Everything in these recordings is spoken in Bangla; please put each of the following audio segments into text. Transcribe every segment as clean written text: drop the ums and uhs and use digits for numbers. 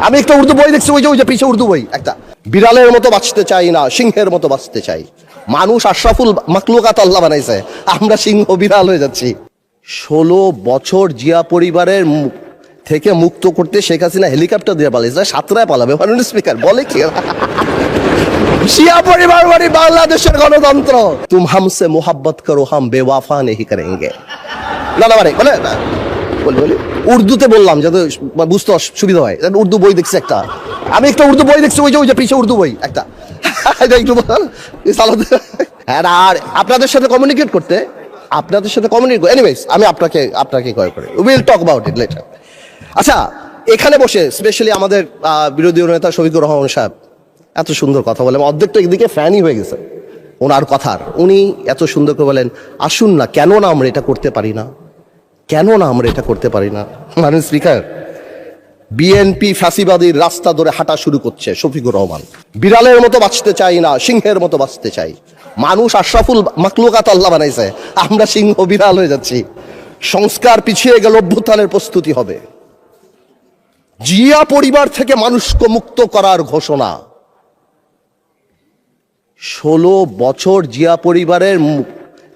আমি একটা উর্দু বই দেখছি, ওই যে পিছিয়ে উর্দু বই একটা, বিড়ালের মতো বাঁচতে চাই না, সিংহের মতো বাঁচতে চাই। মানুষ আশরাফুল মাখলুকাত আল্লাহ বানাইছে, আমরা সিংহ বিড়াল হয়ে যাচ্ছি। 16 বছর জিয়া পরিবারের থেকে মুক্ত করতে শেখ হাসিনা হেলিকপ্টার দিয়ে পালিয়েছে, সাতরায় পালাবে মাননীয় স্পিকার বলে কি? জিয়া পরিবার মানে বাংলাদেশের গণতন্ত্র। তুম হামসে মোহাব্বত করো, হাম বেওয়াফা নেহি করেঙ্গে। না না মানে বলে না, বলি উর্দুতে বললাম যাতে বুঝতে সুবিধা হয়। উর্দু বই দেখছি একটা, আমি একটা উর্দু বই দেখছি, ওই যে পিছিয়ে উর্দু বই একটা। আর আপনাদের সাথে কমিউনিকেট করতে, এনিওয়েজ আমি আপনাকে কল করি, will talk about it later. আচ্ছা, এখানে বসে স্পেশালি আমাদের বিরোধী নেতা শফিকুর রহমান সাহেব এত সুন্দর কথা বলেন, অর্ধেকটা একদিকে ফ্যানই হয়ে গেছে ওনার কথার। উনি এত সুন্দর করে বলেন, আসুন না, কেন না আমরা এটা করতে পারি না, কেন না আমরা এটা করতে পারি না। মাননীয় স্পিকার, বিএনপি ফ্যাসিবাদীর রাস্তা ধরে হাঁটা শুরু করছে শফিকুর রহমান। বিড়ালের মতো বাঁচতে চাই না, সিংহের মতো বাঁচতে চাই। মানুষ আশরাফুল মাখলুকাত আল্লাহ বানাইছে, আমরা সিংহ বিড়াল হয়ে যাচ্ছি। সংস্কার পিছিয়ে গেল, অভ্যুত্থানের প্রস্তুতি হবে। জিয়া পরিবার থেকে মানুষকে মুক্ত করার ঘোষণা। 16 বছর জিয়া পরিবারের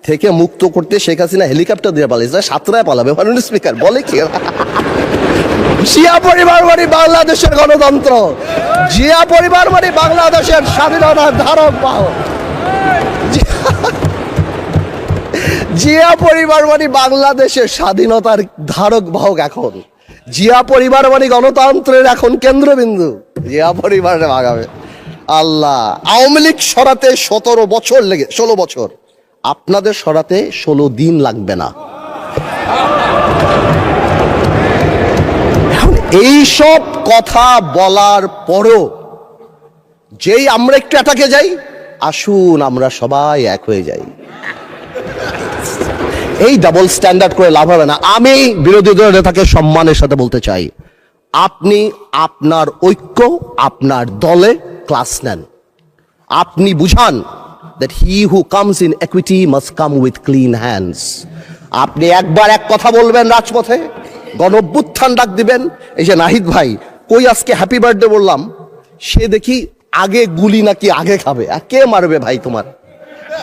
থেকে মুক্ত করতে শেখ হাসিনা হেলিকপ্টার দিয়ে পালিয়েছে, সাতরায় পালাবে মাননীয় স্পিকার বলে কি? জিয়া পরিবার মানে বাংলাদেশের গণতন্ত্র, জিয়া পরিবার মানে বাংলাদেশের স্বাধীনতার ধারক বাহক। জিয়া পরিবার মানে বাংলাদেশের স্বাধীনতার ধারক বাহক। এখন জিয়া পরিবার মানে গণতন্ত্রের এখন কেন্দ্রবিন্দু। জিয়া পরিবার আগামী আল্লাহ। আওয়ামী লীগ সরাতে 16 বছর, আপনাদের সরাতে 16 দিন লাগবে না। এইসব কথা বলার পরও যেই আমরা একটু অ্যাটাকে যাই, আসুন আমরা সবাই এক হয়ে যাই, এই ডাবল স্ট্যান্ডার্ড করে লাভ হবে না। আমি বিরোধী দলের নেতাকে সম্মানের সাথে বলতে চাই, আপনি আপনার ঐক্য, আপনার দলে ক্লাস নেন। আপনি বুঝান that he who comes in equity must come with clean hands. আপনি একবার এক কথা বলবেন রাজপথে, গণঅভ্যুত্থান ডাক দিবেন। এই যে নাহিদ ভাই কই আজকে হ্যাপি বার্থডে বললাম, সে দেখি আগে গুলি নাকি আগে খাবে। কে মারবে ভাই তোমার?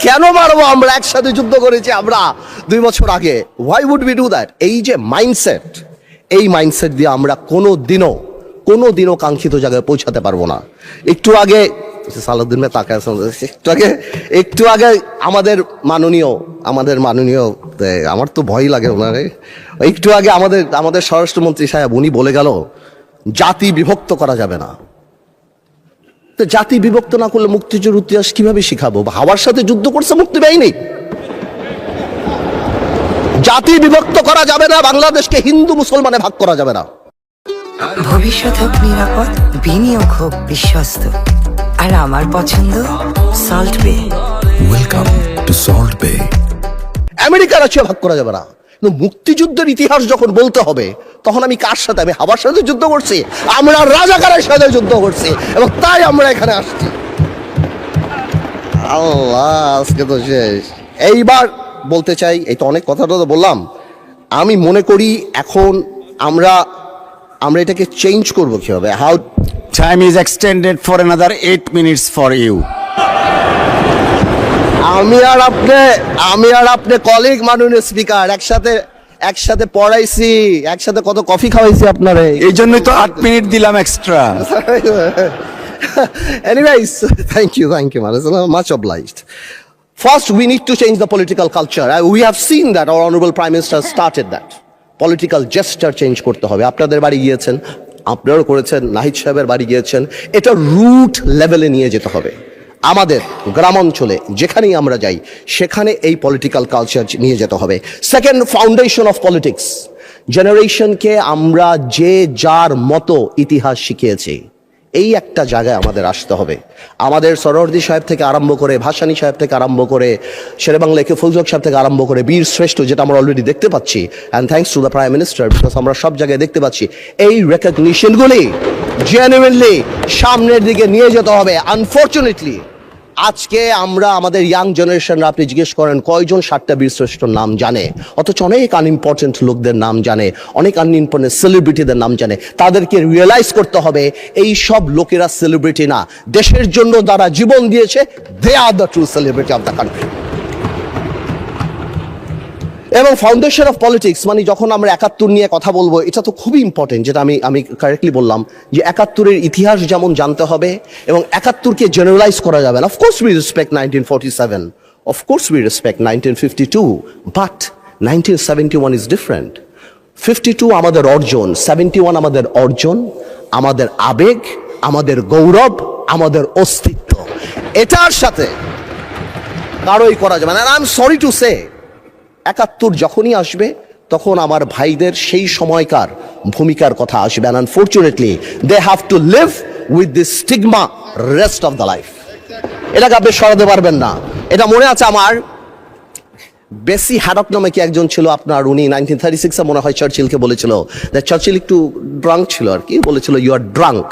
কেন মারবো? আমরা একসাথে যুদ্ধ করেছি আমরা 2 বছর আগে। why would we do that? এই যে মাইন্ডসেট, এই মাইন্ডসেট দিয়ে আমরা কোনোদিনও কাঙ্ক্ষিত জায়গায় পৌঁছাতে পারবো না। একটু আগে সালাউদ্দিন ভাই তাকায়, একটু আগে আমাদের মাননীয় আমার তো ভয় লাগে ওনারে, একটু আগে আমাদের স্বরাষ্ট্রমন্ত্রী সাহেব উনি বলে গেল জাতি বিভক্ত করা যাবে না। তো জাতি বিভক্ত না করলে মুক্তিযুদ্ধের ইতিহাস কিভাবে শিখাবো? হাওয়ার সাথে যুদ্ধ করছে মুক্তি বাহিনী। জাতি বিভক্ত করা যাবে না, বাংলাদেশকে হিন্দু মুসলমানে ভাগ করা যাবে না। ভবিষ্যৎ হোক নিরাপদ, বিনিয়োগ হোক বিশ্বস্ত, আর আমার পছন্দ সল্ট বে। ওয়েলকাম টু সল্ট বে। আমেরিকার আছে ভাগ করা যাবে না। কিন্তু মুক্তিযুদ্ধের ইতিহাস যখন বলতে হবে, তখন আমি কার সাথে? আমি হাওয়ার সাথে যুদ্ধ করছি, আমরা রাজাকারের সাথে যুদ্ধ করছি, এবং তাই আমরা এখানে আসছি। আল্লাহ, আজকে তো শেষ। এইবার বলতে চাই, এই তো অনেক কথাটা তো বললাম, আমি মনে করি এখন আমরা এটাকে চেঞ্জ করবো কিভাবে? How Time is extended for another 8 minutes for you. আমি আর আপনি কলিগ মাননীয় স্পিকার, একসাথে পড়াইছি, একসাথে কত কফি খাওয়াইছি আপনারে, এই জন্যই তো 8 মিনিট দিলাম extra. Anyways, thank you, much obliged. First, we need to change the political culture. We have seen that our honorable Prime Minister started that. Political gesture change করতে হবে। আপনাদের বাড়ি গিয়েছেন, আপনারাও করেছেন, নাহিদ সাহেবের বাড়ি গিয়েছেন। এটা রুট লেভেলে নিয়ে যেতে হবে। আমাদের গ্রামাঞ্চলে যেখানেই আমরা যাই, সেখানে এই পলিটিক্যাল কালচার নিয়ে যেতে হবে। Second, foundation of politics. জেনারেশনকে আমরা যে যার মতো ইতিহাস শিখিয়েছি, এই একটা জায়গায় আমাদের আসতে হবে। আমাদের সরোয়ার্দী সাহেব থেকে আরম্ভ করে, ভাসানী সাহেব থেকে আরম্ভ করে, শেরেবাংলা একে ফুলজক সাহেব থেকে আরম্ভ করে, বীর শ্রেষ্ঠ যেটা আমরা অলরেডি দেখতে পাচ্ছি, and thanks to the prime minister, because আমরা সব জায়গায় দেখতে পাচ্ছি, এই রেকগনিশনগুলি জেনুইনলি সামনের দিকে নিয়ে যেতে হবে। আনফর্চুনেটলি আজকে আমরা আমাদের ইয়াং জেনারেশনরা আপনি জিজ্ঞেস করেন কয়জন 7টা বীরশ্রেষ্ঠর নাম জানে, অথচ অনেক আনইম্পর্টেন্ট লোকদের নাম জানে, অনেক আনইম্পর্টেন্ট সেলিব্রিটিদের নাম জানে। তাদেরকে রিয়েলাইজ করতে হবে এই সব লোকেরা সেলিব্রিটি না, দেশের জন্য যারা জীবন দিয়েছে they are the true celebrity of the country. এবং ফাউন্ডেশন অফ পলিটিক্স মানে যখন আমরা 71 নিয়ে কথা বলবো, এটা তো খুবই ইম্পর্টেন্ট, যেটা আমি কারেক্টলি বললাম যে 71-এর ইতিহাস যেমন জানতে হবে এবং 71-কে জেনারেলাইজ করা যাবে না। Of course we respect 1947, of course we respect 1952, but 1971 is different. 52 আমাদের অর্জন, 71 আমাদের অর্জন, আমাদের আবেগ, আমাদের গৌরব, আমাদের অস্তিত্ব। এটার সাথে কারোই করা যাবে না। I am sorry to say 71 যখনই আসবে তখন আমার ভাইদের সেই সময়কার ভূমিকার কথা আসবে, and unfortunately they have to live with this stigma rest of the life। এটাকে আপনি সরাতে পারবেন না। এটা মনে আছে আমার, বেসি হ্যাডক নামে কি একজন ছিল আপনার, উনি 1936-এ মনে হয় চার্চিলকে বলেছিল, চার্চিল একটু ড্রাঙ্ক ছিল আর কি, বলেছিল ইউ আর ড্রাঙ্ক।